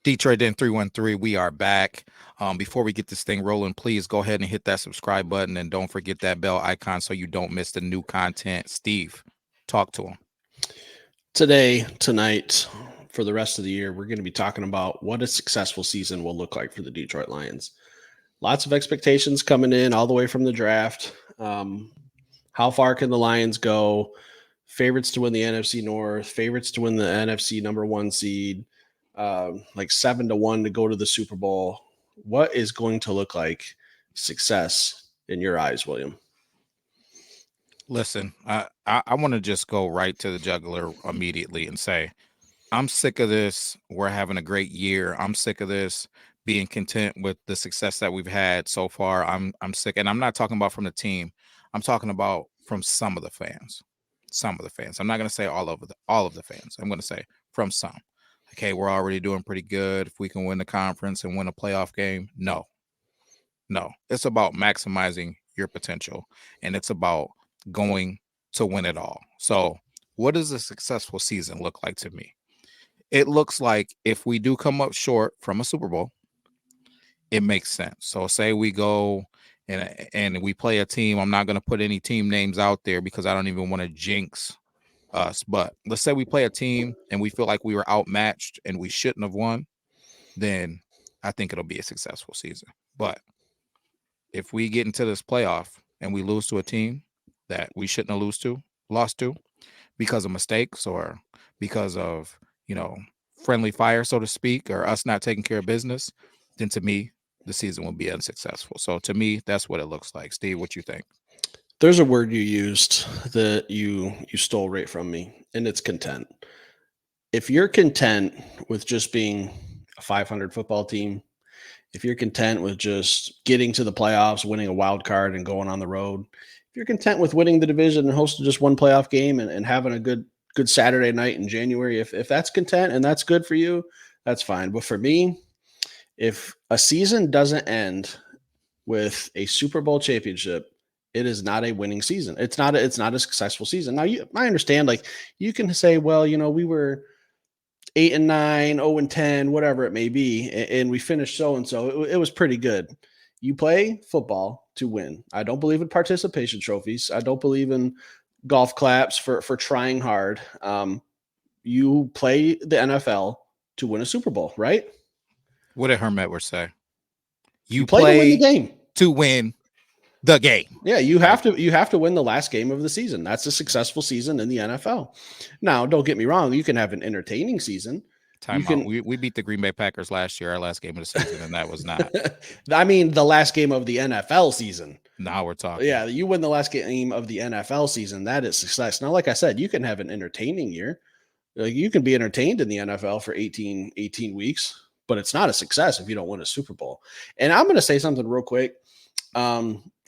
Detroit Den 313, we are back. Before we get this thing rolling, please go ahead and hit that subscribe button and don't forget that bell icon so you don't miss the new content. Steve, talk to him. Tonight, for the rest of the year, we're going to be talking about what a successful season will look like for the Detroit Lions. Lots of expectations coming in all the way from the draft. How far can the Lions go? Favorites to win the NFC North, favorites to win the NFC number one seed, like 7-1 to go to the Super Bowl. What is going to look like success in your eyes, William? Listen, I want to just go right to the jugular immediately and say, I'm sick of this. We're having a great year. I'm sick of this being content with the success that we've had so far. I'm sick, and I'm not talking about from the team. I'm talking about from some of the fans. Some of the fans. I'm not going to say all of the fans. I'm going to say from some. Okay, we're already doing pretty good. If we can win the conference and win a playoff game, no. It's about maximizing your potential, and it's about going to win it all. So, what does a successful season look like to me? It looks like if we do come up short from a Super Bowl, it makes sense. So say we go and we play a team. I'm not going to put any team names out there because I don't even want to jinx us. But let's say we play a team and we feel like we were outmatched and we shouldn't have won, then I think it'll be a successful season. But if we get into this playoff and we lose to a team that we shouldn't have lost to because of mistakes or because of, you know, friendly fire, so to speak, or us not taking care of business, then to me, the season will be unsuccessful. So to me, that's what it looks like. Steve, what you think? There's a word you used that you stole right from me, and it's content. If you're content with just being a 500 football team, if you're content with just getting to the playoffs, winning a wild card, and going on the road, if you're content with winning the division and hosting just one playoff game and having a good Saturday night in January, if that's content and that's good for you, that's fine. But for me, if a season doesn't end with a Super Bowl championship, it is not a winning season. It's not a successful season. Now, I understand, like, you can say, well, we were 8-9, 0-10, whatever it may be, and we finished so and so. It was pretty good. You play football to win. I don't believe in participation trophies. I don't believe in golf claps for trying hard. You play the NFL to win a Super Bowl, right? What did Herm Edwards say? You You play to win the play game. to win the game. Yeah, you Right? have to win the last game of the season. That's a successful season in the NFL. Now, don't get me wrong, you can have an entertaining season. You Timeout. can We beat the Green Bay Packers last year, our last game of the season, and that was not. I mean the last game of the NFL season. Now we're talking. Yeah, you win the last game of the NFL season. That is success. Now, like I said, you can have an entertaining year. Like, you can be entertained in the NFL for 18 weeks, but it's not a success if you don't win a Super Bowl. And I'm going to say something real quick.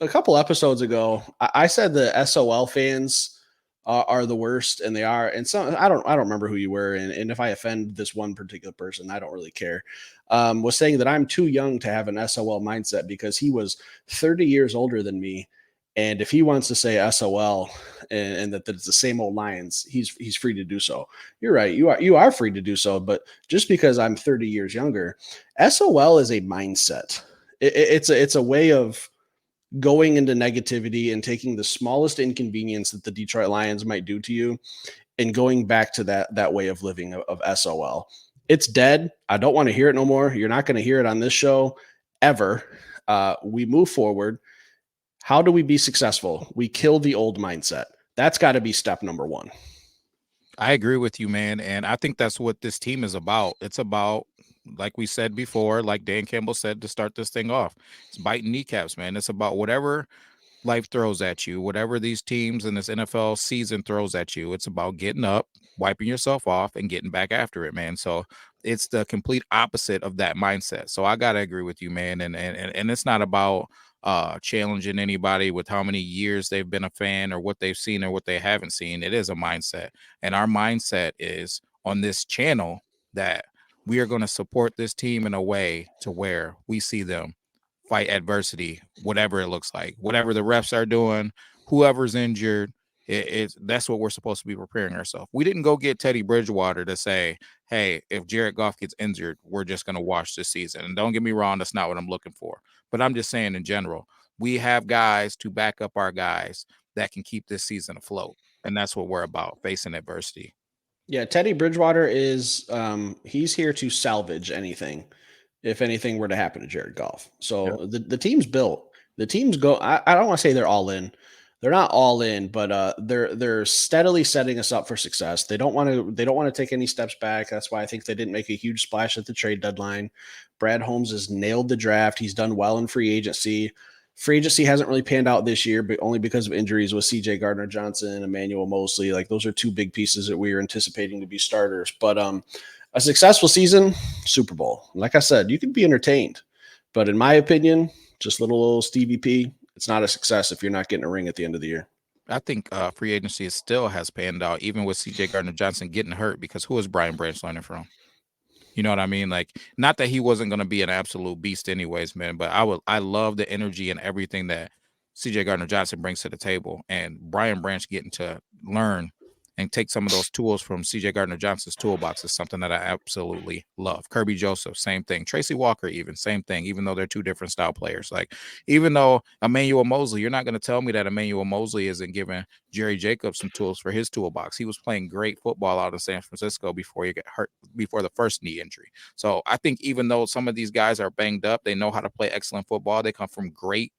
A couple episodes ago, I said the SOL fans are the worst, and they are. And some I don't remember who you were, and if I offend this one particular person, I don't really care. Was saying that I'm too young to have an SOL mindset because he was 30 years older than me. And if he wants to say SOL and that it's the same old Lions, he's free to do so. You're right. You are free to do so. But just because I'm 30 years younger, SOL is a mindset. It's a way of going into negativity and taking the smallest inconvenience that the Detroit Lions might do to you and going back to that way of living of SOL. It's dead. I don't want to hear it no more. You're not going to hear it on this show ever. We move forward. How do we be successful? We kill the old mindset. That's got to be step number one. I agree with you, man. And I think that's what this team is about. It's about, like we said before, like Dan Campbell said to start this thing off, it's biting kneecaps, man. It's about whatever life throws at you, whatever these teams in this NFL season throws at you. It's about getting up, wiping yourself off, and getting back after it, man. So it's the complete opposite of that mindset. So I gotta agree with you, man. And it's not about challenging anybody with how many years they've been a fan or what they've seen or what they haven't seen. It is a mindset. And our mindset is on this channel that we are going to support this team in a way to where we see them fight adversity, whatever it looks like, whatever the refs are doing, whoever's injured. That's what we're supposed to be preparing ourselves. We didn't go get Teddy Bridgewater to say, hey, if Jared Goff gets injured, we're just going to watch this season. And don't get me wrong, that's not what I'm looking for. But I'm just saying in general, we have guys to back up our guys that can keep this season afloat. And that's what we're about, facing adversity. Yeah, Teddy Bridgewater is he's here to salvage anything if anything were to happen to Jared Goff. Yep. So the team's built. The team's go. I don't want to say they're all in. They're not all in, but they're steadily setting us up for success. They don't want to take any steps back. That's why I think they didn't make a huge splash at the trade deadline. Brad Holmes has nailed the draft. He's done well in free agency. Free agency hasn't really panned out this year, but only because of injuries with CJ Gardner Johnson, Emmanuel Mosley. Like those are two big pieces that we are anticipating to be starters. But a successful season, Super Bowl. Like I said, you can be entertained, but in my opinion, just little Stevie P, it's not a success if you're not getting a ring at the end of the year. I think free agency still has panned out, even with CJ Gardner Johnson getting hurt, because who is Brian Branch learning from? You know what I mean? Like, not that he wasn't going to be an absolute beast anyways, man, but I love the energy and everything that CJ Gardner Johnson brings to the table, and Brian Branch getting to learn and take some of those tools from CJ Gardner Johnson's toolbox is something that I absolutely love. Kirby Joseph, same thing. Tracy Walker, even same thing, even though they're two different style players. Like, even though Emmanuel Mosley, you're not going to tell me that Emmanuel Mosley isn't giving Jerry Jacobs some tools for his toolbox. He was playing great football out in San Francisco before he got hurt, before the first knee injury. So I think even though some of these guys are banged up, they know how to play excellent football. They come from great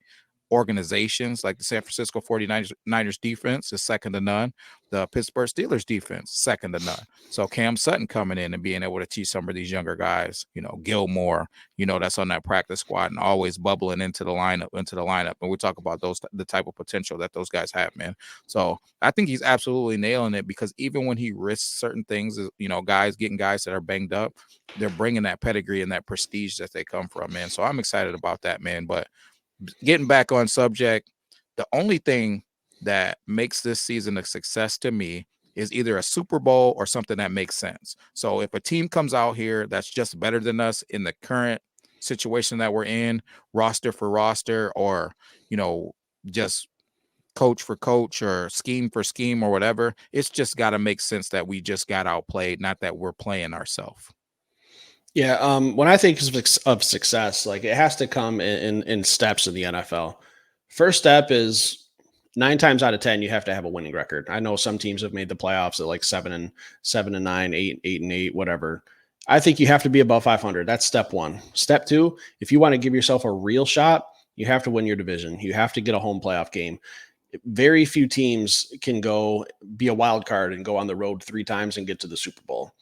organizations. Like the San Francisco 49ers defense is second to none. The Pittsburgh Steelers defense, second to none. So Cam Sutton coming in and being able to teach some of these younger guys, Gilmore, that's on that practice squad and always bubbling into the lineup. And we talk about the type of potential that those guys have, man. So I think he's absolutely nailing it, because even when he risks certain things, guys that are banged up, they're bringing that pedigree and that prestige that they come from, man. So I'm excited about that, man. But getting back on subject, the only thing that makes this season a success to me is either a Super Bowl or something that makes sense. So if a team comes out here that's just better than us in the current situation that we're in, roster for roster, or, just coach for coach or scheme for scheme or whatever, it's just got to make sense that we just got outplayed, not that we're playing ourselves. Yeah, when I think of success, like it has to come in steps in the NFL. First step is 9 times out of 10 you have to have a winning record. I know some teams have made the playoffs at like 7-9, 8-8, whatever. I think you have to be above 500. That's step one. Step two, if you want to give yourself a real shot, you have to win your division. You have to get a home playoff game. Very few teams can go be a wild card and go on the road 3 times and get to the Super Bowl.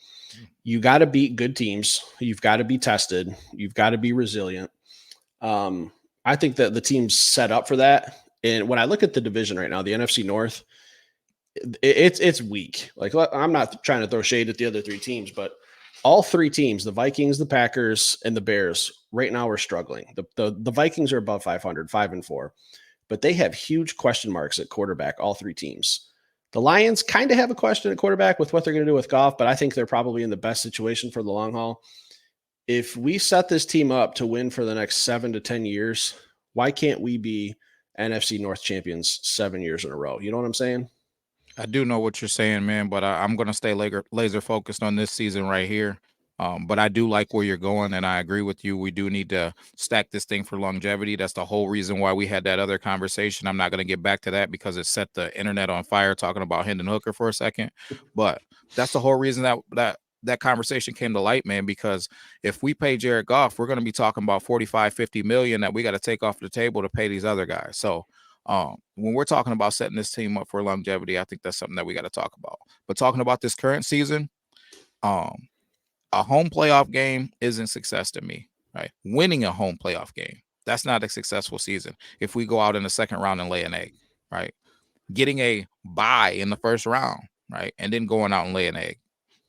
You got to beat good teams. You've got to be tested. You've got to be resilient. I think that the team's set up for that. And when I look at the division right now, the NFC North, it's weak. Like, I'm not trying to throw shade at the other 3 teams, but all 3 teams, the Vikings, the Packers, and the Bears, right now are struggling. The Vikings are above 500, 5-4, but they have huge question marks at quarterback, all 3 teams. The Lions kind of have a question at quarterback with what they're going to do with Goff, but I think they're probably in the best situation for the long haul. If we set this team up to win for the next 7 to 10 years, why can't we be NFC North champions 7 years in a row? You know what I'm saying? I do know what you're saying, man, but I'm going to stay laser focused on this season right here. But I do like where you're going, and I agree with you. We do need to stack this thing for longevity. That's the whole reason why we had that other conversation. I'm not going to get back to that because it set the internet on fire talking about Hendon Hooker for a second. But that's the whole reason that conversation came to light, man, because if we pay Jared Goff, we're going to be talking about 45, 50 million that we got to take off the table to pay these other guys. So when we're talking about setting this team up for longevity, I think that's something that we got to talk about. But talking about this current season, a home playoff game isn't success to me, right? Winning a home playoff game, that's not a successful season. If we go out in the second round and lay an egg, right? Getting a bye in the first round, right? And then going out and lay an egg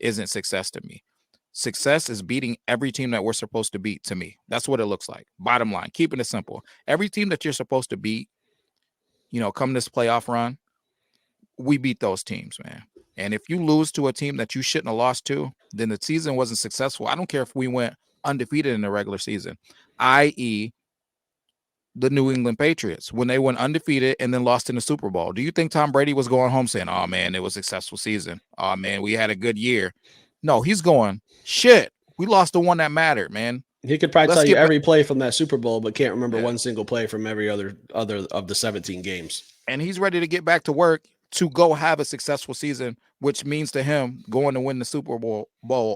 isn't success to me. Success is beating every team that we're supposed to beat to me. That's what it looks like. Bottom line, keeping it simple. Every team that you're supposed to beat, come this playoff run, we beat those teams, man. And if you lose to a team that you shouldn't have lost to, then the season wasn't successful. I don't care if we went undefeated in the regular season, i.e., the New England Patriots, when they went undefeated and then lost in the Super Bowl. Do you think Tom Brady was going home saying, oh, man, it was a successful season? Oh, man, we had a good year? No, he's going, shit, we lost the one that mattered, man. He could probably Let's tell you get back. every play from that Super Bowl, but can't remember Yeah. one single play from every other of the 17 games. And he's ready to get back to work to go have a successful season, which means to him going to win the Super Bowl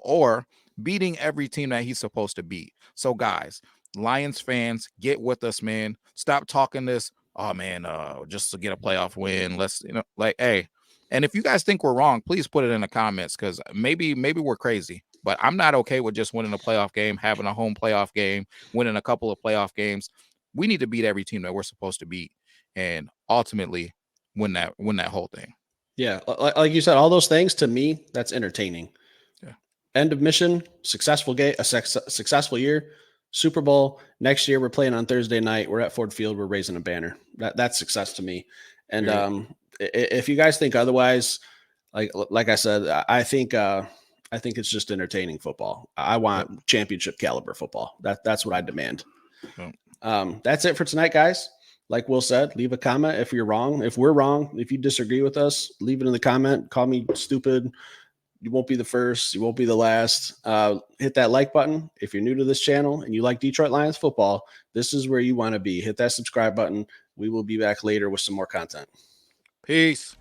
or beating every team that he's supposed to beat. So, guys, Lions fans, get with us, man. Stop talking this. Oh man, just to get a playoff win. Let's, like, hey. And if you guys think we're wrong, please put it in the comments, because maybe we're crazy. But I'm not okay with just winning a playoff game, having a home playoff game, winning a couple of playoff games. We need to beat every team that we're supposed to beat, and ultimately win that whole thing. Yeah, like you said, all those things, to me, that's entertaining. Yeah. End of mission, successful game, a successful year, Super Bowl. Next year, we're playing on Thursday night. We're at Ford Field. We're raising a banner. That's success to me. And if you guys think otherwise, like I said, I think it's just entertaining football. I want championship caliber football. That's what I demand. That's it for tonight, guys. Like Will said, leave a comment if you're wrong. If we're wrong, if you disagree with us, leave it in the comment. Call me stupid. You won't be the first. You won't be the last. Hit that like button. If you're new to this channel and you like Detroit Lions football, this is where you want to be. Hit that subscribe button. We will be back later with some more content. Peace.